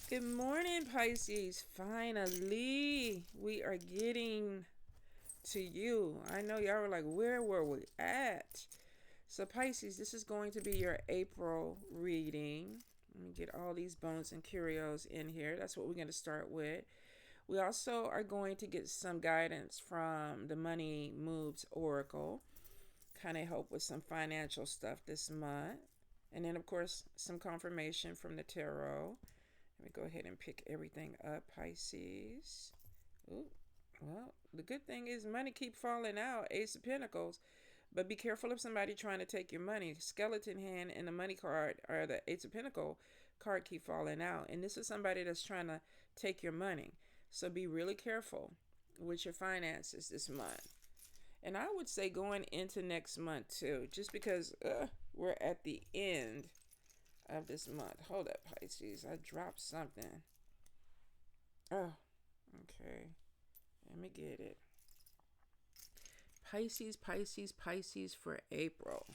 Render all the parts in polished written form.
Good morning, Pisces. Finally, we are getting to you. I know y'all were like, where were we at? So, Pisces, this is going to be your April reading. Let me get all these bones and curios in here. That's what we're going to start with. We also are going to get some guidance from the Money Moves Oracle, kind of help with some financial stuff this month. And then, of course, some confirmation from the tarot. Let me go ahead and pick everything up, Pisces. Ooh, well, the good thing is money keep falling out, Ace of Pentacles. But be careful of somebody trying to take your money. Skeleton hand and the money card, or the Ace of Pentacles card, keep falling out. And this is somebody that's trying to take your money. So be really careful with your finances this month. And I would say going into next month too, just because we're at the end of this month. Hold up, Pisces. I dropped something. Oh, okay. Let me get it. Pisces, Pisces, Pisces for April.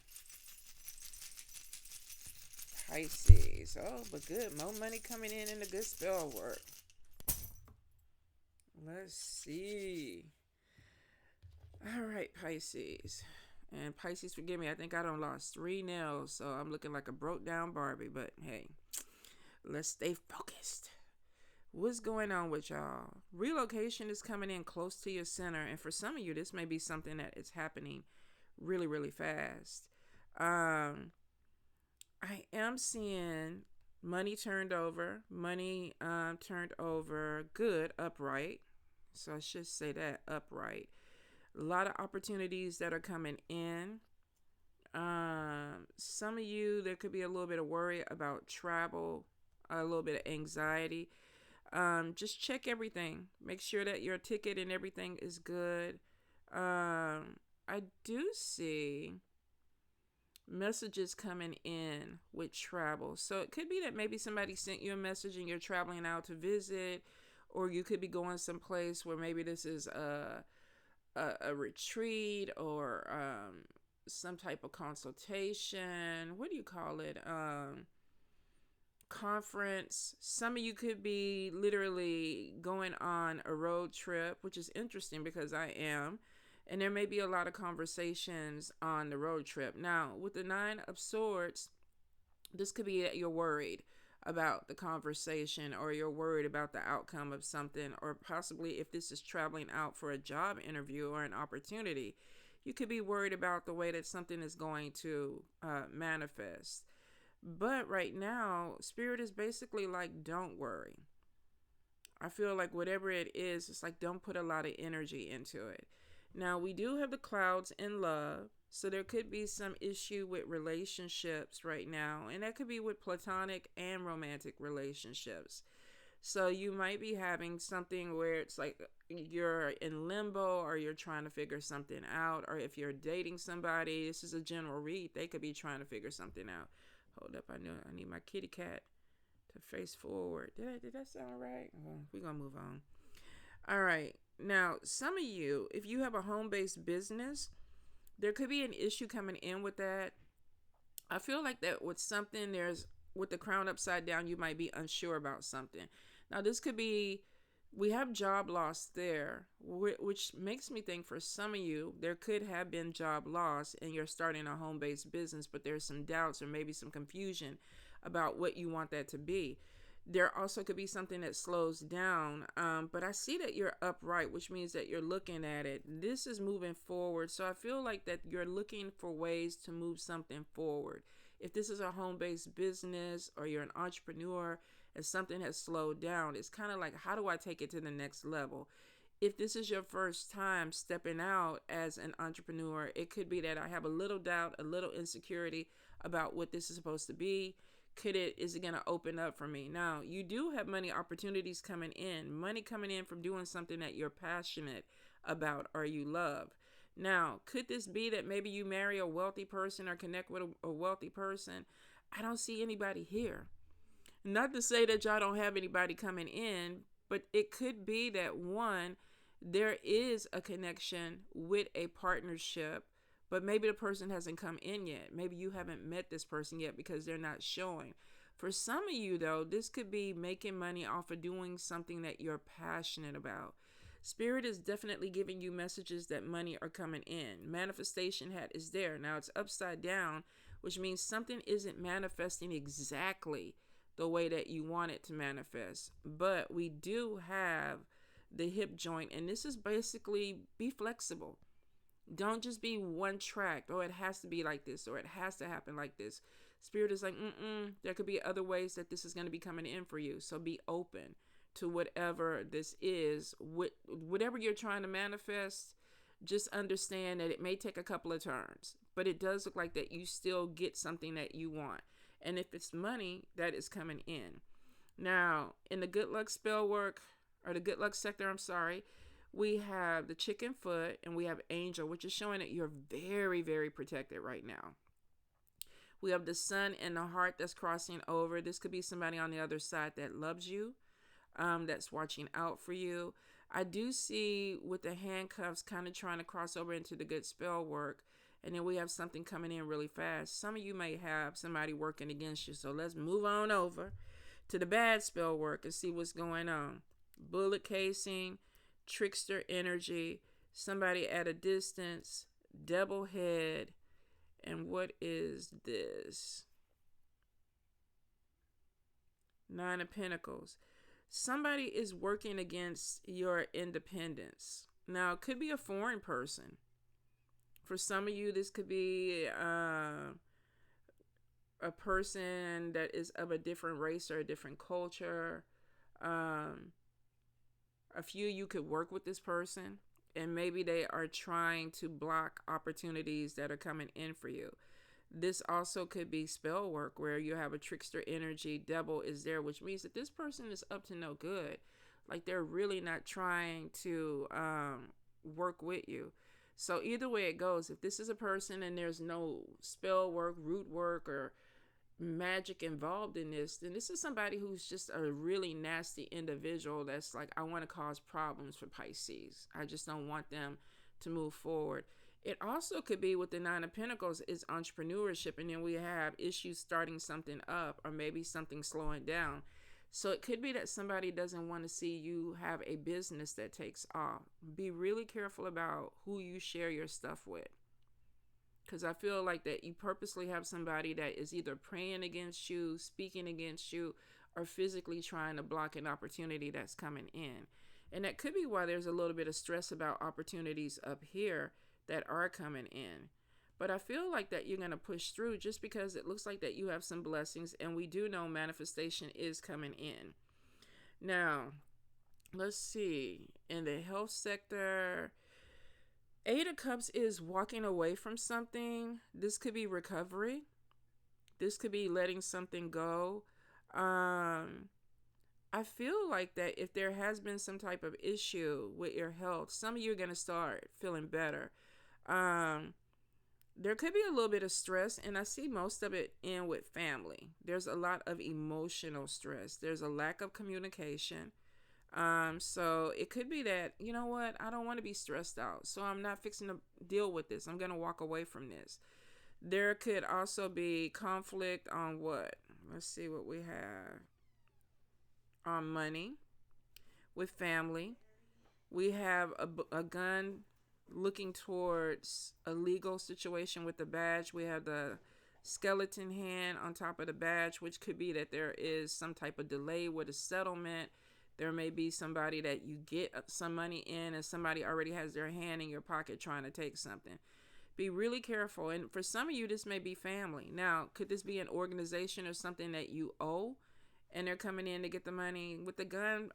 Pisces. Oh, but good. More money coming in and a good spell work. Let's see. All right, Pisces. And Pisces, forgive me. I think I done lost 3 nails, so I'm looking like a broke down Barbie. But hey, let's stay focused. What's going on with y'all? Relocation is coming in close to your center, and for some of you, this may be something that is happening really, really fast. I am seeing money turned over, turned over, good, upright. So I should say that upright. A lot of opportunities that are coming in. Some of you, there could be a little bit of worry about travel, a little bit of anxiety. Just check everything. Make sure that your ticket and everything is good. I do see messages coming in with travel. So it could be that maybe somebody sent you a message and you're traveling out to visit, or you could be going someplace where maybe this is a retreat or some type of consultation. What do you call it? Conference. Some of you could be literally going on a road trip, which is interesting because I am. And there may be a lot of conversations on the road trip. Now, with the 9 of Swords, this could be that you're worried about the conversation, or you're worried about the outcome of something, or possibly if this is traveling out for a job interview or an opportunity, you could be worried about the way that something is going to manifest. But right now, Spirit is basically like, don't worry. I feel like whatever it is, it's like, don't put a lot of energy into it. Now, we do have the clouds in love. So there could be some issue with relationships right now. And that could be with platonic and romantic relationships. So you might be having something where it's like you're in limbo, or you're trying to figure something out. Or if you're dating somebody, this is a general read, they could be trying to figure something out. Hold up, I know I need my kitty cat to face forward. Did that sound right? Well, we're going to move on. All right. Now, some of you, if you have a home-based business, there could be an issue coming in with that. I feel like that with something, there's with the crown upside down, you might be unsure about something. Now, this could be, we have job loss there, which makes me think for some of you, there could have been job loss and you're starting a home based business, but there's some doubts or maybe some confusion about what you want that to be. There also could be something that slows down, but I see that you're upright, which means that you're looking at it. This is moving forward, so I feel like that you're looking for ways to move something forward. If this is a home-based business or you're an entrepreneur and something has slowed down, it's kind of like, how do I take it to the next level? If this is your first time stepping out as an entrepreneur, it could be that I have a little doubt, a little insecurity about what this is supposed to be. Is it going to open up for me? Now, you do have money opportunities coming in, money coming in from doing something that you're passionate about or you love. Now, could this be that maybe you marry a wealthy person or connect with a wealthy person? I don't see anybody here. Not to say that y'all don't have anybody coming in, but it could be that one, there is a connection with a partnership, but maybe the person hasn't come in yet. Maybe you haven't met this person yet because they're not showing. For some of you, though, this could be making money off of doing something that you're passionate about. Spirit is definitely giving you messages that money are coming in. Manifestation hat is there. Now it's upside down, which means something isn't manifesting exactly the way that you want it to manifest. But we do have the hip joint, and this is basically be flexible. Don't just be one track. Oh, it has to be like this, or it has to happen like this. Spirit is like, there could be other ways that this is going to be coming in for you. So be open to whatever this is. Whatever you're trying to manifest, just understand that it may take a couple of turns, but it does look like that you still get something that you want. And if it's money, that is coming in. Now, in the good luck spell work, or the good luck sector, I'm sorry, we have the chicken foot and we have angel, which is showing that you're very, very protected right now. We have the sun and the heart that's crossing over. This could be somebody on the other side that loves you, that's watching out for you. I do see with the handcuffs kind of trying to cross over into the good spell work. And then we have something coming in really fast. Some of you may have somebody working against you. So let's move on over to the bad spell work and see what's going on. Bullet casing, trickster energy, somebody at a distance, double head, and what is this? Nine of Pentacles. Somebody is working against your independence. Now, it could be a foreign person. For some of you, this could be a person that is of a different race or a different culture. A few of you could work with this person, and maybe they are trying to block opportunities that are coming in for you. This also could be spell work where you have a trickster energy. Devil is there, which means that this person is up to no good. Like they're really not trying to work with you. So either way it goes, if this is a person and there's no spell work, root work, or magic involved in this, then this is somebody who's just a really nasty individual that's like, I want to cause problems for Pisces. I just don't want them to move forward. It also could be with the Nine of Pentacles is entrepreneurship, and then we have issues starting something up or maybe something slowing down. So it could be that somebody doesn't want to see you have a business that takes off. Be really careful about who you share your stuff with. Because I feel like that you purposely have somebody that is either praying against you, speaking against you, or physically trying to block an opportunity that's coming in. And that could be why there's a little bit of stress about opportunities up here that are coming in. But I feel like that you're going to push through just because it looks like that you have some blessings, and we do know manifestation is coming in. Now, let's see. In the health sector, Eight of Cups is walking away from something. This could be recovery. This could be letting something go. I feel like that if there has been some type of issue with your health, some of you are going to start feeling better. There could be a little bit of stress, and I see most of it in with family. There's a lot of emotional stress. There's a lack of communication. So it could be that, you know what, I don't want to be stressed out, so I'm not fixing to deal with this. I'm going to walk away from this. There could also be conflict on what? Let's see what we have. On money, with family. We have a gun looking towards a legal situation with the badge. We have the skeleton hand on top of the badge, which could be that there is some type of delay with a settlement. There may be somebody that you get some money in and somebody already has their hand in your pocket trying to take something. Be really careful. And for some of you, this may be family. Now, could this be an organization or something that you owe and they're coming in to get the money? With the gun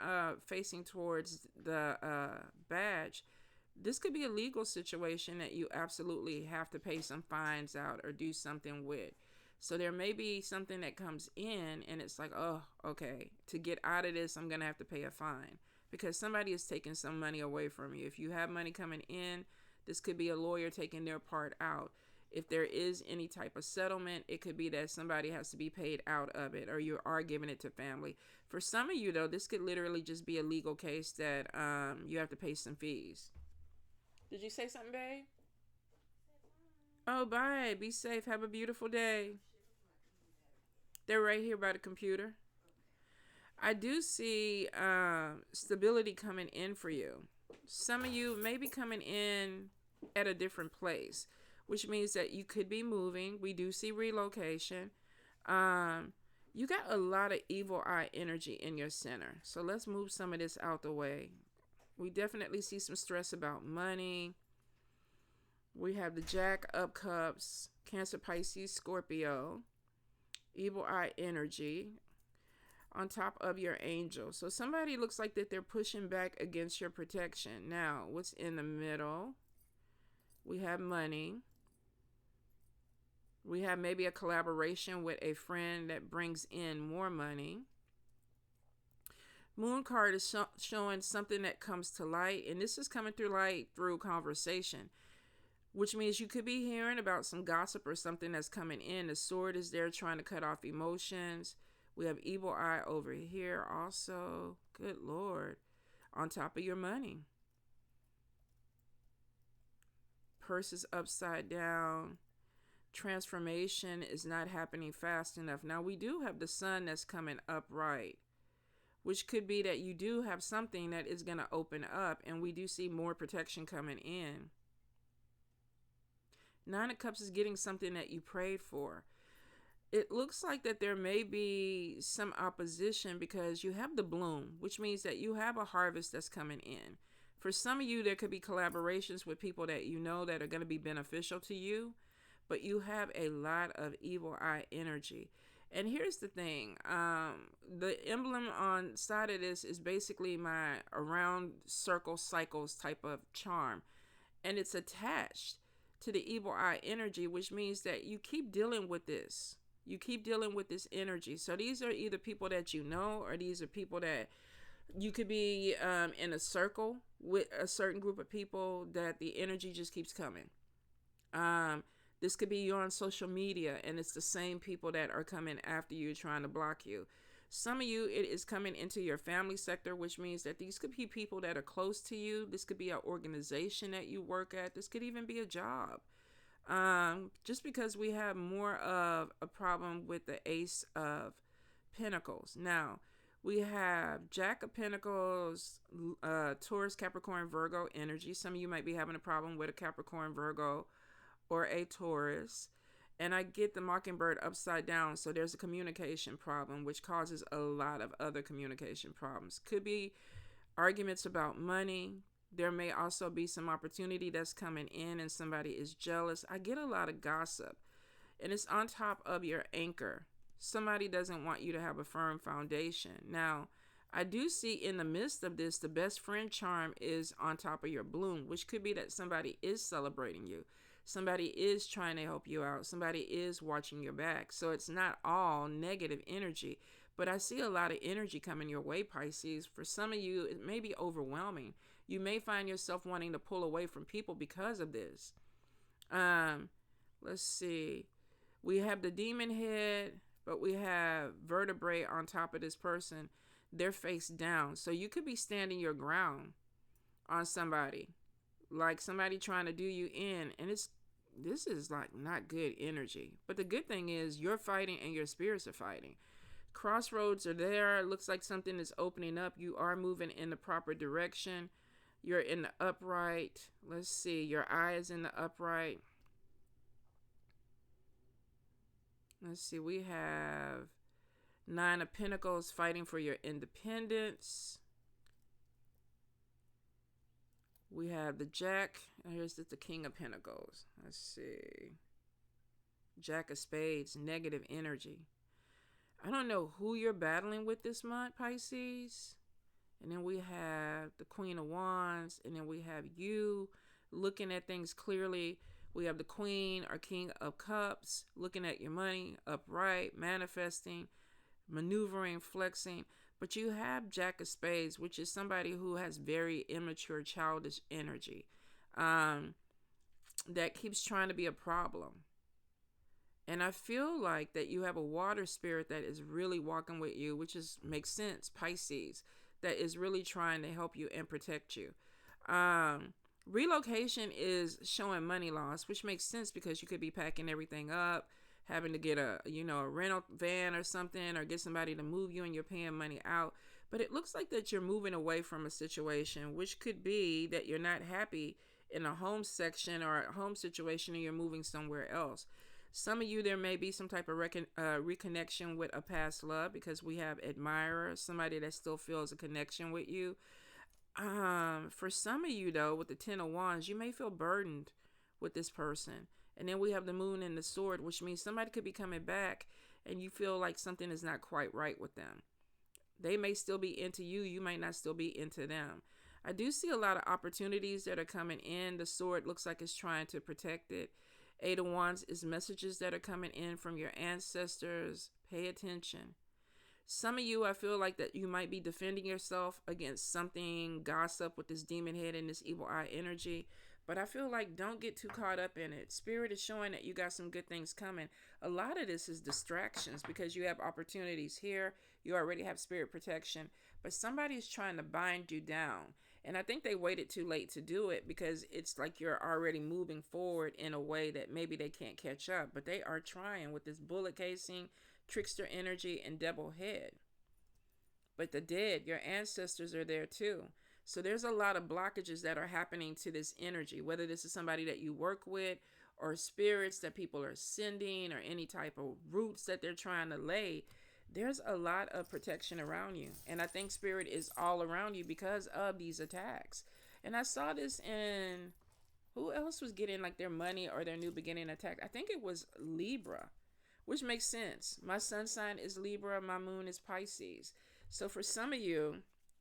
facing towards the badge, this could be a legal situation that you absolutely have to pay some fines out or do something with. So there may be something that comes in and it's like, oh, okay, to get out of this, I'm going to have to pay a fine because somebody is taking some money away from you. If you have money coming in, this could be a lawyer taking their part out. If there is any type of settlement, it could be that somebody has to be paid out of it or you are giving it to family. For some of you, though, this could literally just be a legal case that you have to pay some fees. Did you say something, babe? Oh, bye. Be safe. Have a beautiful day. They're right here by the computer. I do see stability coming in for you. Some of you may be coming in at a different place, which means that you could be moving. We do see relocation. Um, you got a lot of evil eye energy in your center. So let's move some of this out the way. We definitely see some stress about money. We have the Jack of Cups, Cancer, Pisces, Scorpio, evil eye energy on top of your angel. So somebody looks like that they're pushing back against your protection. Now, what's in the middle? We have money. We have maybe a collaboration with a friend that brings in more money. Moon card is showing something that comes to light, and this is coming through light through conversation, which means you could be hearing about some gossip or something that's coming in. The sword is there trying to cut off emotions. We have evil eye over here also. Good Lord. On top of your money. Purse is upside down. Transformation is not happening fast enough. Now we do have the sun that's coming upright, which could be that you do have something that is going to open up, and we do see more protection coming in. Nine of Cups is getting something that you prayed for. It looks like that there may be some opposition because you have the bloom, which means that you have a harvest that's coming in. For some of you, there could be collaborations with people that you know that are going to be beneficial to you, but you have a lot of evil eye energy. And here's the thing. The emblem on side of this is basically my around circle cycles type of charm. And it's attached to the evil eye energy, which means that you keep dealing with this. You keep dealing with this energy. So these are either people that you know, or these are people that you could be in a circle with a certain group of people that the energy just keeps coming. This could be you on social media, and it's the same people that are coming after you, trying to block you. Some of you, it is coming into your family sector, which means that these could be people that are close to you. This could be an organization that you work at. This could even be a job. Just because we have more of a problem with the Ace of Pentacles. Now, we have Jack of Pentacles, Taurus, Capricorn, Virgo energy. Some of you might be having a problem with a Capricorn, Virgo, or a Taurus. And I get the Mockingbird upside down, so there's a communication problem, which causes a lot of other communication problems. Could be arguments about money. There may also be some opportunity that's coming in and somebody is jealous. I get a lot of gossip, and it's on top of your anchor. Somebody doesn't want you to have a firm foundation. Now, I do see in the midst of this, the best friend charm is on top of your bloom, which could be that somebody is celebrating you. Somebody is trying to help you out. Somebody is watching your back. So it's not all negative energy, but I see a lot of energy coming your way, Pisces. For some of you, it may be overwhelming. You may find yourself wanting to pull away from people because of this. Let's see. We have the demon head, but we have vertebrae on top of this person. They're face down. So you could be standing your ground on somebody, like somebody trying to do you in, and this is like not good energy. But the good thing is you're fighting and your spirits are fighting. Crossroads are there. It looks like something is opening up. You are moving in the proper direction. You're in the upright. Let's see. Your eye is in the upright. Let's see. We have Nine of Pentacles, fighting for your independence. We have the Jack. Here's the King of Pentacles. Let's see. Jack of Spades, negative energy. I don't know who you're battling with this month, Pisces. And then we have the Queen of Wands. And then we have you looking at things clearly. We have the Queen or King of Cups, looking at your money, upright, manifesting, maneuvering, flexing. But you have Jack of Spades, which is somebody who has very immature, childish energy that keeps trying to be a problem. And I feel like that you have a water spirit that is really walking with you, which makes sense, Pisces, that is really trying to help you and protect you. Relocation is showing money loss, which makes sense because you could be packing everything up, having to get a rental van or something, or get somebody to move you and you're paying money out. But it looks like that you're moving away from a situation, which could be that you're not happy in a home section or a home situation and you're moving somewhere else. Some of you, there may be some type of reconnection with a past love, because we have admirer, somebody that still feels a connection with you. For some of you, though, with the 10 of Wands, you may feel burdened with this person. And then we have the moon and the sword, which means somebody could be coming back and you feel like something is not quite right with them. They may still be into you. You might not still be into them. I do see a lot of opportunities that are coming in. The sword looks like it's trying to protect it. 8 of Wands is messages that are coming in from your ancestors. Pay attention. Some of you, I feel like that you might be defending yourself against something, gossip with this demon head and this evil eye energy. But I feel like don't get too caught up in it. Spirit is showing that you got some good things coming. A lot of this is distractions because you have opportunities here. You already have spirit protection. But somebody is trying to bind you down. And I think they waited too late to do it because it's like you're already moving forward in a way that maybe they can't catch up. But they are trying with this bullet casing, trickster energy, and double head. But the dead, your ancestors, are there too. So there's a lot of blockages that are happening to this energy, whether this is somebody that you work with or spirits that people are sending or any type of roots that they're trying to lay. There's a lot of protection around you. And I think spirit is all around you because of these attacks. And I saw this in, who else was getting like their money or their new beginning attack? I think it was Libra, which makes sense. My sun sign is Libra. My moon is Pisces. So for some of you,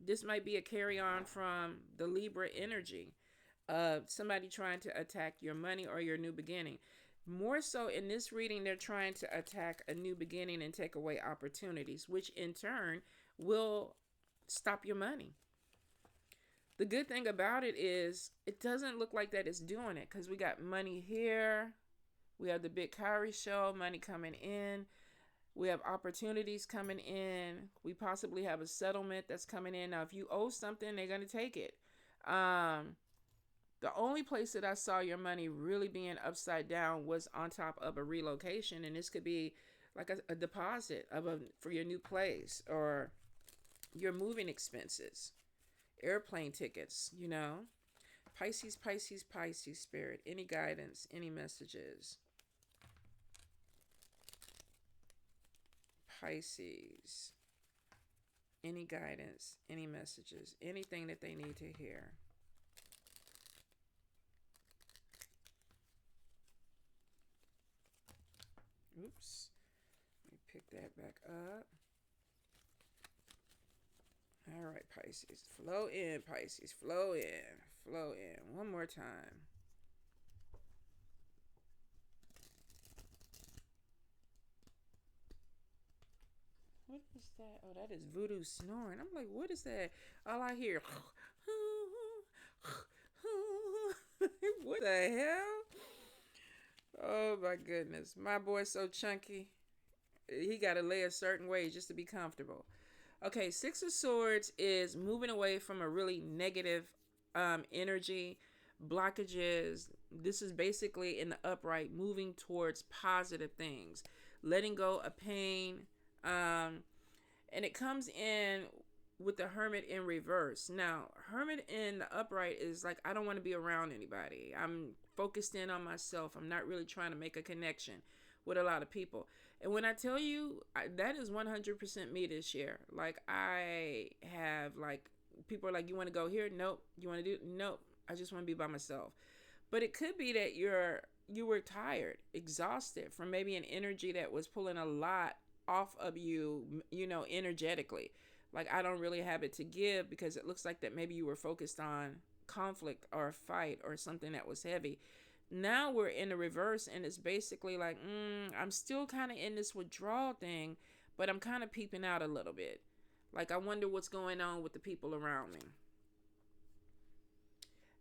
this might be a carry on from the Libra energy of somebody trying to attack your money or your new beginning. More so in this reading, they're trying to attack a new beginning and take away opportunities, which in turn will stop your money. The good thing about it is it doesn't look like that it's doing it, because we got money here. We have the big Kyrie show, money coming in. We have opportunities coming in. We possibly have a settlement that's coming in. Now, if you owe something, they're going to take it. The only place that I saw your money really being upside down was on top of a relocation. And this could be like a deposit for your new place or your moving expenses, airplane tickets, Pisces, Pisces, Pisces, spirit. Any guidance, any messages? Pisces, any guidance, any messages, anything that they need to hear. Oops, let me pick that back up. All right, Pisces, flow in, Pisces, flow in, flow in. One more time. What is that? Oh, that is voodoo snoring. I'm like, what is that? All I hear. What the hell? Oh my goodness. My boy's so chunky. He got to lay a certain way just to be comfortable. Okay, Six of Swords is moving away from a really negative energy, blockages. This is basically in the upright, moving towards positive things, letting go of pain. And it comes in with the Hermit in reverse. Now, Hermit in the upright is like, I don't want to be around anybody. I'm focused in on myself. I'm not really trying to make a connection with a lot of people. And when I tell you, that is 100% me this year. Like, I have, like, people are like, you want to go here? Nope. You want to do? Nope. I just want to be by myself. But it could be that you were tired, exhausted from maybe an energy that was pulling a lot off of you, energetically. Like, I don't really have it to give, because it looks like that maybe you were focused on conflict or a fight or something that was heavy. Now we're in the reverse, and it's basically like, I'm still kind of in this withdrawal thing, but I'm kind of peeping out a little bit. Like, I wonder what's going on with the people around me.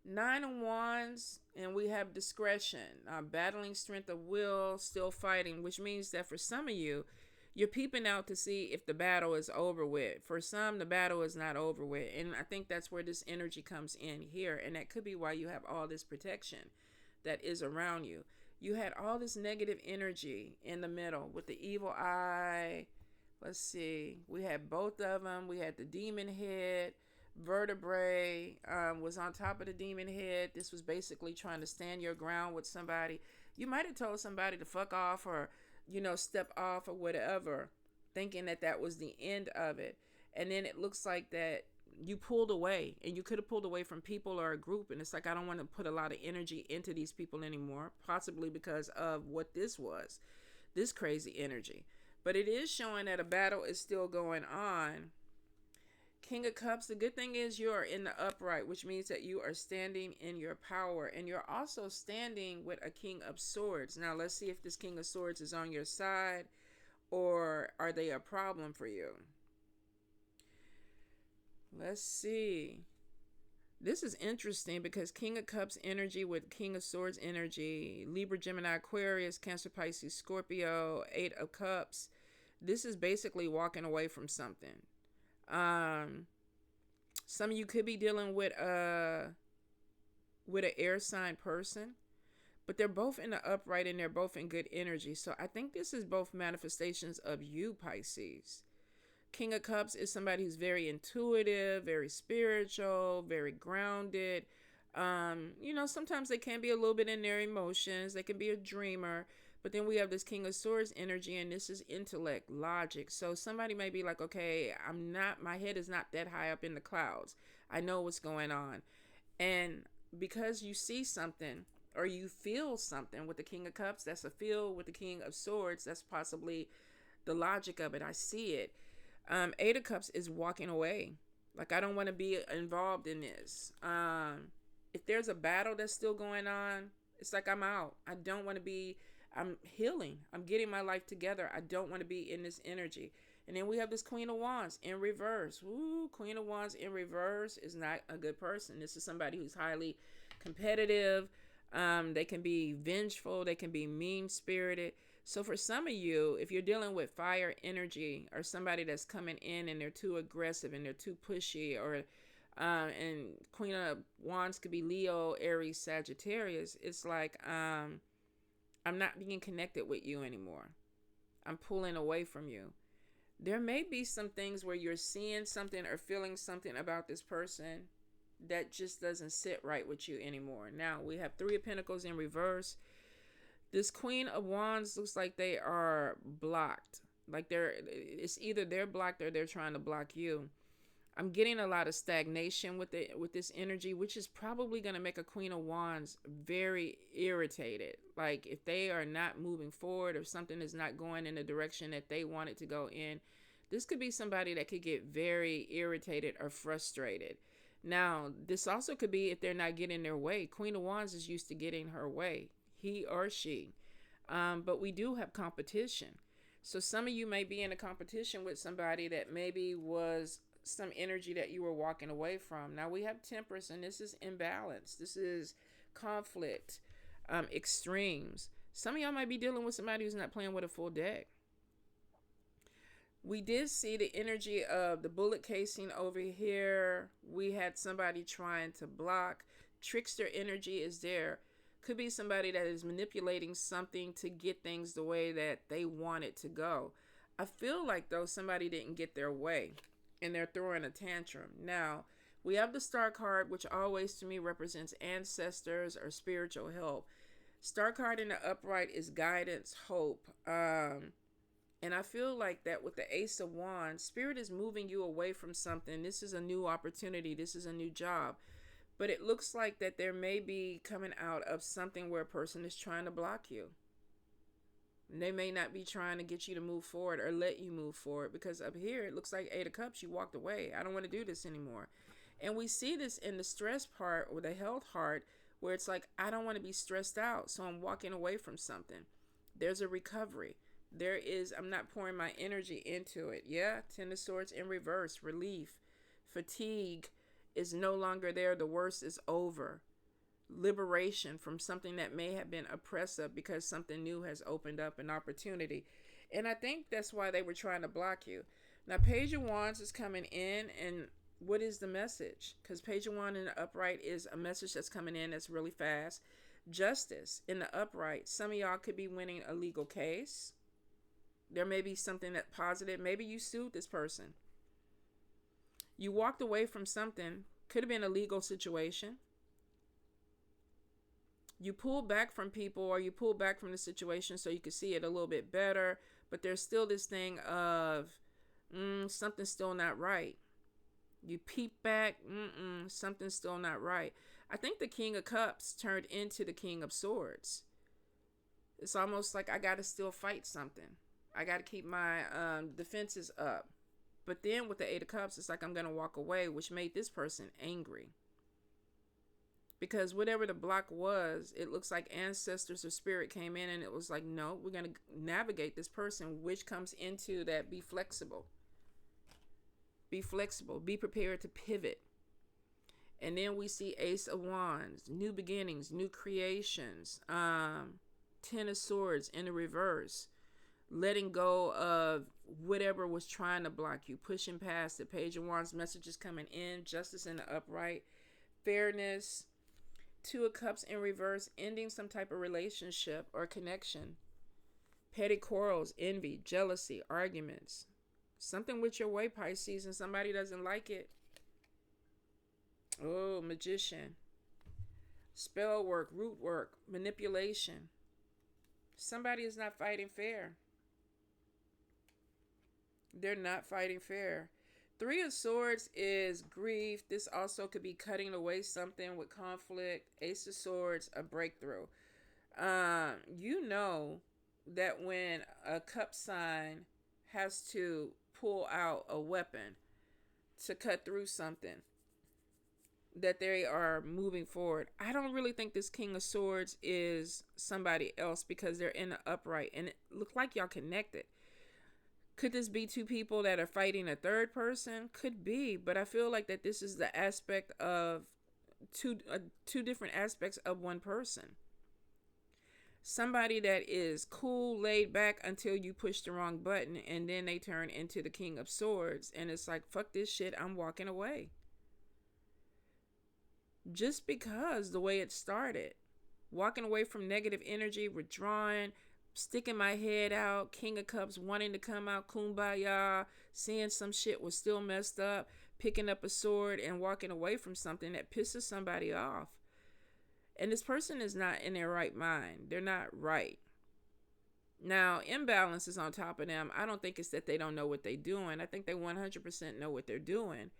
9 of Wands, and we have discretion, battling strength of will, still fighting, which means that for some of you, you're peeping out to see if the battle is over with. For some, the battle is not over with. And I think that's where this energy comes in here. And that could be why you have all this protection that is around you. you had all this negative energy in the middle with the evil eye. Let's see. We had both of them. We had the demon head. Vertebrae was on top of the demon head. This was basically trying to stand your ground with somebody. You might have told somebody to fuck off or, step off or whatever, thinking that that was the end of it. And then it looks like that you pulled away, and you could have pulled away from people or a group. And it's like, I don't want to put a lot of energy into these people anymore, possibly because of what this was, this crazy energy. But it is showing that a battle is still going on. King of Cups, the good thing is you are in the upright, which means that you are standing in your power. And you're also standing with a King of Swords. Now, let's see if this King of Swords is on your side, or are they a problem for you? Let's see. This is interesting because King of Cups energy with King of Swords energy, Libra, Gemini, Aquarius, Cancer, Pisces, Scorpio, 8 of Cups. This is basically walking away from something. Some of you could be dealing with an air sign person, but they're both in the upright and they're both in good energy. So I think this is both manifestations of you, Pisces. King of Cups is somebody who's very intuitive, very spiritual, very grounded. Sometimes they can be a little bit in their emotions. They can be a dreamer. But then we have this King of Swords energy, and this is intellect, logic. So somebody may be like, okay, my head is not that high up in the clouds. I know what's going on. And because you see something or you feel something with the King of Cups, that's a feel. With the King of Swords, that's possibly the logic of it. I see it. 8 of Cups is walking away. Like, I don't want to be involved in this. If there's a battle that's still going on, it's like I'm out. I don't want to be. I'm healing. I'm getting my life together. I don't want to be in this energy. And then we have this Queen of Wands in reverse. Ooh, Queen of Wands in reverse is not a good person. This is somebody who's highly competitive. They can be vengeful. They can be mean-spirited. So for some of you, if you're dealing with fire energy or somebody that's coming in and they're too aggressive and they're too pushy, or and Queen of Wands could be Leo, Aries, Sagittarius, it's like I'm not being connected with you anymore. I'm pulling away from you. There may be some things where you're seeing something or feeling something about this person that just doesn't sit right with you anymore. Now, we have 3 of Pentacles in reverse. This Queen of Wands looks like they are blocked. Like it's either they're blocked or they're trying to block you. I'm getting a lot of stagnation with this energy, which is probably going to make a Queen of Wands very irritated. Like, if they are not moving forward, or something is not going in the direction that they want it to go in, this could be somebody that could get very irritated or frustrated. Now, this also could be if they're not getting their way. Queen of Wands is used to getting her way, he or she. But we do have competition. So some of you may be in a competition with somebody that maybe was some energy that you were walking away from. Now we have Temperance, and this is imbalance. This is conflict, extremes. Some of y'all might be dealing with somebody who's not playing with a full deck. We did see the energy of the bullet casing over here. We had somebody trying to block. Trickster energy is there. Could be somebody that is manipulating something to get things the way that they want it to go. I feel like, though, somebody didn't get their way and they're throwing a tantrum. Now, we have the Star card, which always to me represents ancestors or spiritual help. Star card in the upright is guidance, hope. And I feel like that with the Ace of Wands, Spirit is moving you away from something. This is a new opportunity. This is a new job. But it looks like that there may be coming out of something where a person is trying to block you. And they may not be trying to get you to move forward or let you move forward, because up here it looks like 8 of Cups, you walked away. I don't want to do this anymore. And we see this in the stress part or the health heart, where it's like, I don't want to be stressed out, so I'm walking away from something. There's a recovery. I'm not pouring my energy into it. Yeah, 10 of Swords in reverse, relief. Fatigue is no longer there. The worst is over. Liberation from something that may have been oppressive, because something new has opened up an opportunity. And I think that's why they were trying to block you. Now, Page of Wands is coming in, and what is the message? Because Page of Wands in the upright is a message that's coming in that's really fast. Justice in the upright. Some of y'all could be winning a legal case. There may be something that positive. Maybe you sued this person. You walked away from something. Could have been a legal situation. You pull back from people, or you pull back from the situation so you can see it a little bit better. But there's still this thing of something's still not right. You peep back, something's still not right. I think the King of Cups turned into the King of Swords. It's almost like I got to still fight something. I got to keep my defenses up. But then with the Eight of Cups, it's like I'm going to walk away, which made this person angry. Because whatever the block was, it looks like ancestors or spirit came in and it was like, no, we're going to navigate this person, which comes into that be flexible. Be flexible. Be prepared to pivot. And then we see Ace of Wands, new beginnings, new creations, Ten of Swords in the reverse, letting go of whatever was trying to block you, pushing past it. Page of Wands, messages coming in, justice in the upright, fairness, Two of Cups in reverse, ending some type of relationship or connection, petty quarrels, envy, jealousy, arguments, something with your way, Pisces, and somebody doesn't like it. Oh, Magician. Spell work, root work, manipulation. Somebody is not fighting fair. They're not fighting fair. Three of Swords is grief. This also could be cutting away something with conflict. Ace of Swords, a breakthrough. You know that when a cup sign has to pull out a weapon to cut through something, that they are moving forward. I don't really think this King of Swords is somebody else because they're in the upright and it looks like y'all connected. Could this be two people that are fighting a third person? Could be, but I feel like that this is the aspect of two different aspects of one person. Somebody that is cool, laid back until you push the wrong button, and then they turn into the King of Swords, and it's like, fuck this shit, I'm walking away. Just because the way it started, walking away from negative energy, withdrawing, sticking my head out, King of Cups wanting to come out, kumbaya, seeing some shit was still messed up, picking up a sword and walking away from something that pisses somebody off. And this person is not in their right mind. They're not right. Now, imbalance is on top of them. I don't think it's that they don't know what they're doing. I think they 100% know what they're doing.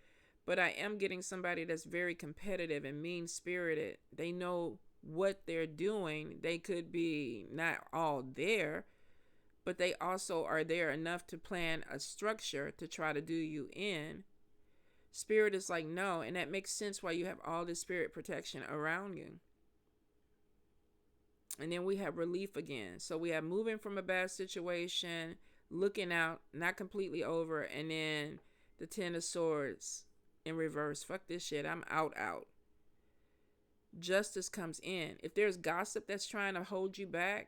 But I am getting somebody that's very competitive and mean-spirited. They know what they're doing. They could be not all there, but they also are there enough to plan a structure to try to do you in. Spirit is like, no, and that makes sense why you have all this spirit protection around you. And then we have relief again. So we have moving from a bad situation, looking out, not completely over, and then the Ten of Swords in reverse. Fuck this shit. I'm out. Justice comes in. If there's gossip that's trying to hold you back,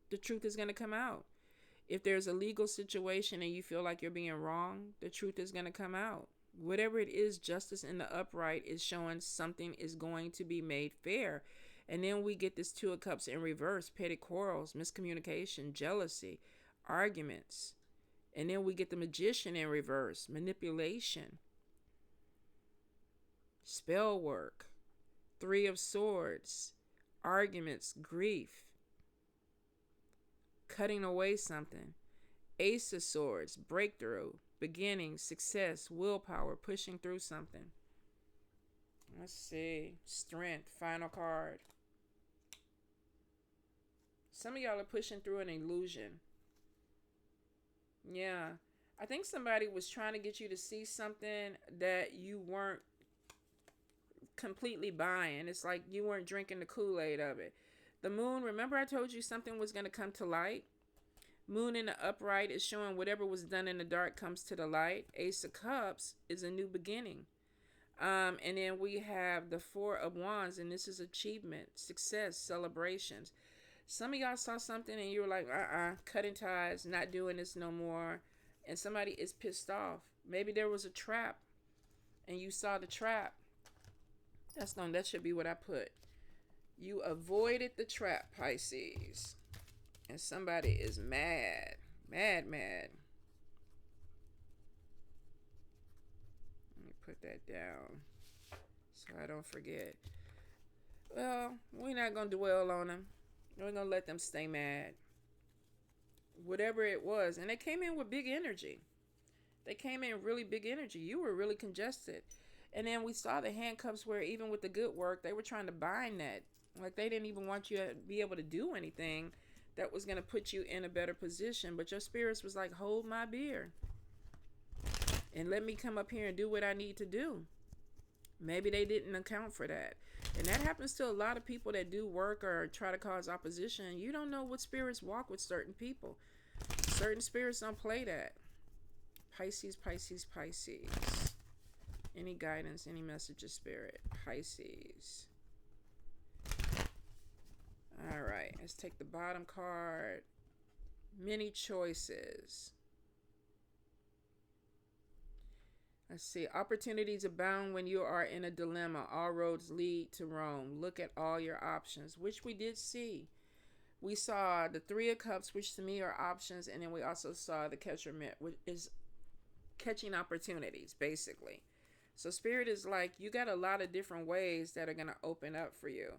the truth is going to come out. If there's a legal situation and you feel like you're being wrong, the truth is going to come out. Whatever it is, justice in the upright is showing something is going to be made fair. And then we get this Two of Cups in reverse, petty quarrels, miscommunication, jealousy, arguments. And then we get the Magician in reverse, manipulation, spell work, Three of Swords, arguments, grief, cutting away something, Ace of Swords, breakthrough, beginning, success, willpower, pushing through something. Let's see, strength, final card. Some of y'all are pushing through an illusion. Yeah, I think somebody was trying to get you to see something that you weren't completely buying. It's like you weren't drinking the Kool-Aid of it. The moon, remember I told you something was going to come to light? Moon in the upright is showing whatever was done in the dark comes to the light. Ace of Cups is a new beginning. And then we have the Four of Wands, and this is achievement, success, celebrations. Some of y'all saw something and you were like, cutting ties, not doing this no more. And somebody is pissed off. Maybe there was a trap and you saw the trap. That should be what I put. You avoided the trap, Pisces. And somebody is mad. Mad, mad. Let me put that down so I don't forget. Well, we're not going to dwell on them. We're going to let them stay mad. Whatever it was. And they came in with big energy. They came in really big energy. You were really congested. And then we saw the handcuffs where even with the good work, they were trying to bind that. Like they didn't even want you to be able to do anything that was going to put you in a better position. But your spirits was like, hold my beer. And let me come up here and do what I need to do. Maybe they didn't account for that. And that happens to a lot of people that do work or try to cause opposition. You don't know what spirits walk with certain people. Certain spirits don't play that. Pisces, Pisces, Pisces. Any guidance, any message of spirit? Pisces. All right, let's take the bottom card. Many choices. Let's see. Opportunities abound when you are in a dilemma. All roads lead to Rome. Look at all your options, which we did see. We saw the Three of Cups, which to me are options, and then we also saw the Cashapp, which is catching opportunities, basically. So Spirit is like, you got a lot of different ways that are going to open up for you.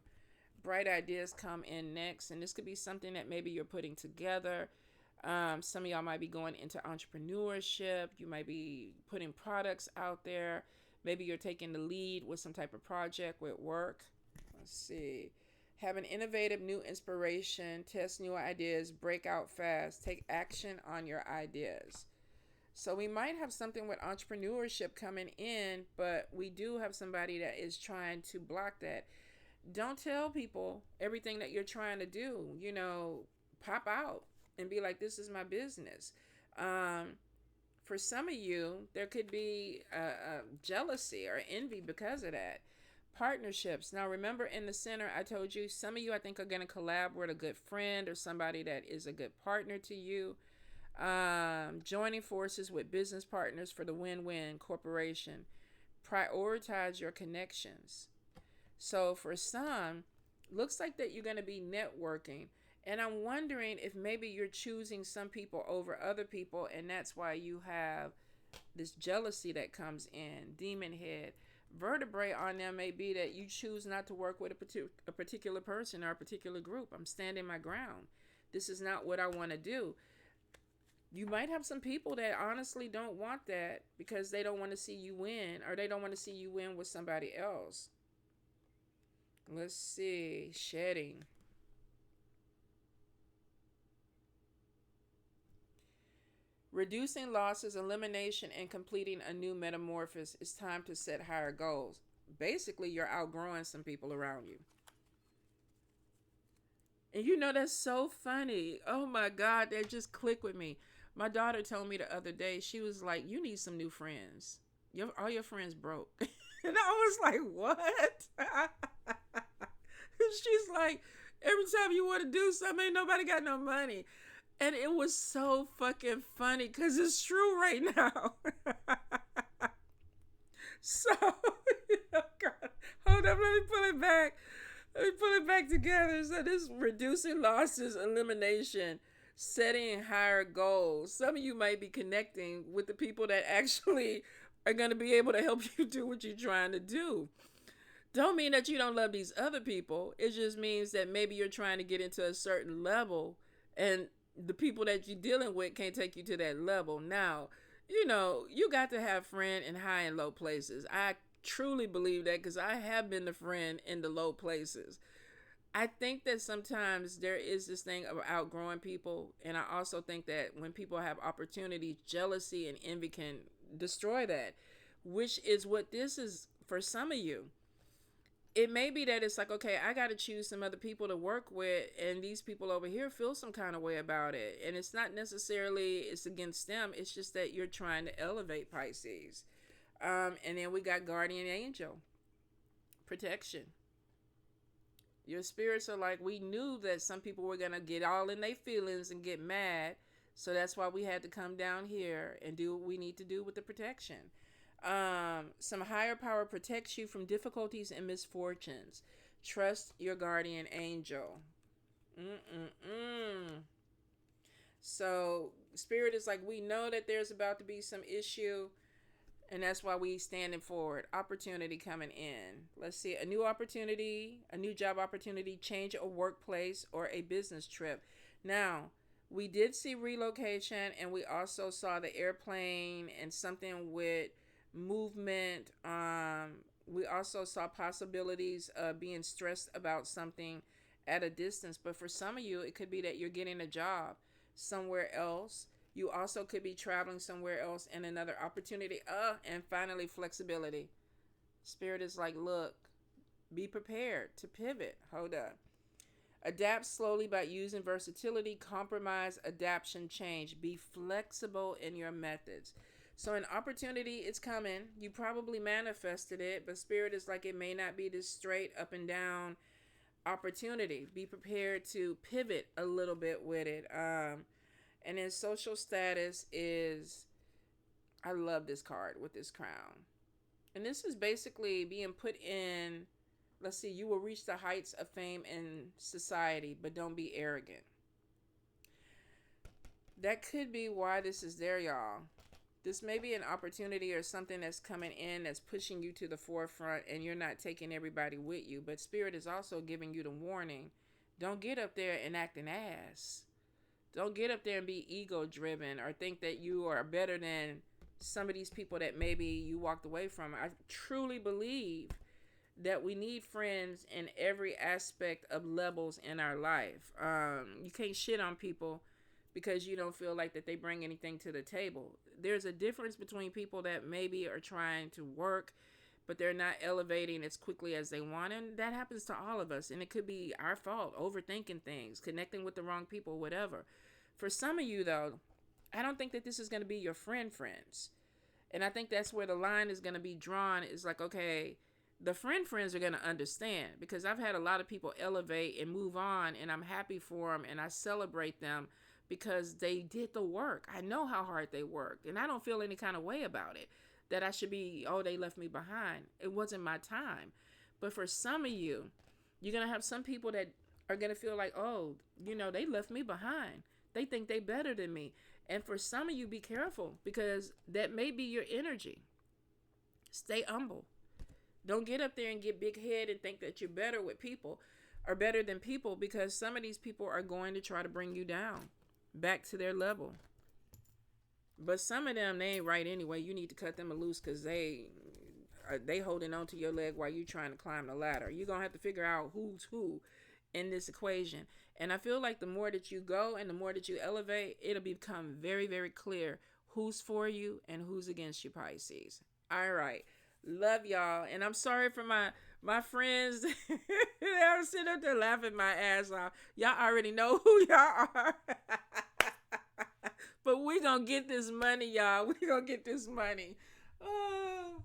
Bright ideas come in next, and this could be something that maybe you're putting together. Some of y'all might be going into entrepreneurship. You might be putting products out there. Maybe you're taking the lead with some type of project with work. Let's see. Have an innovative new inspiration. Test new ideas. Break out fast. Take action on your ideas. So we might have something with entrepreneurship coming in, but we do have somebody that is trying to block that. Don't tell people everything that you're trying to do. You know, pop out and be like, this is my business. For some of you, there could be jealousy or envy because of that. Partnerships. Now, remember in the center, I told you, some of you, I think, are going to collab with a good friend or somebody that is a good partner to you. Joining forces with business partners for the win-win corporation. Prioritize your connections. So for some, looks like that you're going to be networking. And I'm wondering if maybe you're choosing some people over other people, and that's why you have this jealousy that comes in. Demon head. Vertebrae on them may be that you choose not to work with a particular person or a particular group. I'm standing my ground. This is not what I want to do. You might have some people that honestly don't want that because they don't want to see you win, or they don't want to see you win with somebody else. Let's see. Shedding. Reducing losses, elimination, and completing a new metamorphosis. It's time to set higher goals. Basically, you're outgrowing some people around you. And you know, that's so funny. Oh my God, that just clicked with me. My daughter told me the other day, she was like, you need some new friends. All your friends broke. And I was like, what? She's like, every time you want to do something, ain't nobody got no money. And it was so fucking funny because it's true right now. So, God, hold up, let me pull it back. Let me pull it back together. So this reducing losses, elimination, setting higher goals. Some of you might be connecting with the people that actually are going to be able to help you do what you're trying to do. Don't mean that you don't love these other people. It just means that maybe you're trying to get into a certain level, and the people that you're dealing with can't take you to that level. Now, you know, you got to have friend in high and low places. I truly believe that because I have been the friend in the low places. I think that sometimes there is this thing of outgrowing people. And I also think that when people have opportunities, jealousy and envy can destroy that, which is what this is for some of you. It may be that it's like, okay, I got to choose some other people to work with, and these people over here feel some kind of way about it. And it's not necessarily it's against them. It's just that you're trying to elevate, Pisces. And then we got guardian angel, protection. Your spirits are like, we knew that some people were going to get all in their feelings and get mad. So that's why we had to come down here and do what we need to do with the protection. Some higher power protects you from difficulties and misfortunes. Trust your guardian angel. Mm-mm-mm. So Spirit is like, we know that there's about to be some issue, and that's why we standing forward. Opportunity coming in. Let's see, a new opportunity, a new job opportunity, change a workplace or a business trip. Now, we did see relocation, and we also saw the airplane and something with movement. We also saw possibilities of being stressed about something at a distance. But for some of you, it could be that you're getting a job somewhere else. You also could be traveling somewhere else and another opportunity. And finally, flexibility. Spirit is like, look, be prepared to pivot. Hold up. Adapt slowly by using versatility, compromise, adaptation, change. Be flexible in your methods. So an opportunity is coming. You probably manifested it, but Spirit is like, it may not be this straight up and down opportunity. Be prepared to pivot a little bit with it. And then social status is, I love this card with this crown. And this is basically being put in, let's see, you will reach the heights of fame in society, but don't be arrogant. That could be why this is there, y'all. This may be an opportunity or something that's coming in that's pushing you to the forefront, and you're not taking everybody with you. But Spirit is also giving you the warning. Don't get up there and act an ass. Don't get up there and be ego driven or think that you are better than some of these people that maybe you walked away from. I truly believe that we need friends in every aspect of levels in our life. You can't shit on people because you don't feel like that they bring anything to the table. There's a difference between people that maybe are trying to work, but they're not elevating as quickly as they want. And that happens to all of us. And it could be our fault, overthinking things, connecting with the wrong people, whatever. For some of you, though, I don't think that this is going to be your friends. And I think that's where the line is going to be drawn. Is like, okay, the friends are going to understand, because I've had a lot of people elevate and move on, and I'm happy for them, and I celebrate them because they did the work. I know how hard they worked, and I don't feel any kind of way about it, that I should be, oh, they left me behind. It wasn't my time. But for some of you, you're going to have some people that are going to feel like, oh, they left me behind. They think they better than me. And for some of you, be careful, because that may be your energy. Stay humble. Don't get up there and get big head and think that you're better with people or better than people, because some of these people are going to try to bring you down back to their level. But some of them, they ain't right anyway. You need to cut them loose, because they holding on to your leg while you trying to climb the ladder. You're going to have to figure out who's who in this equation. And I feel like the more that you go and the more that you elevate, it'll become very, very clear who's for you and who's against you, Pisces. All right. Love y'all. And I'm sorry for my friends that are sitting up there laughing my ass off. Y'all already know who y'all are. But we gonna get this money, y'all. We gonna get this money. Oh.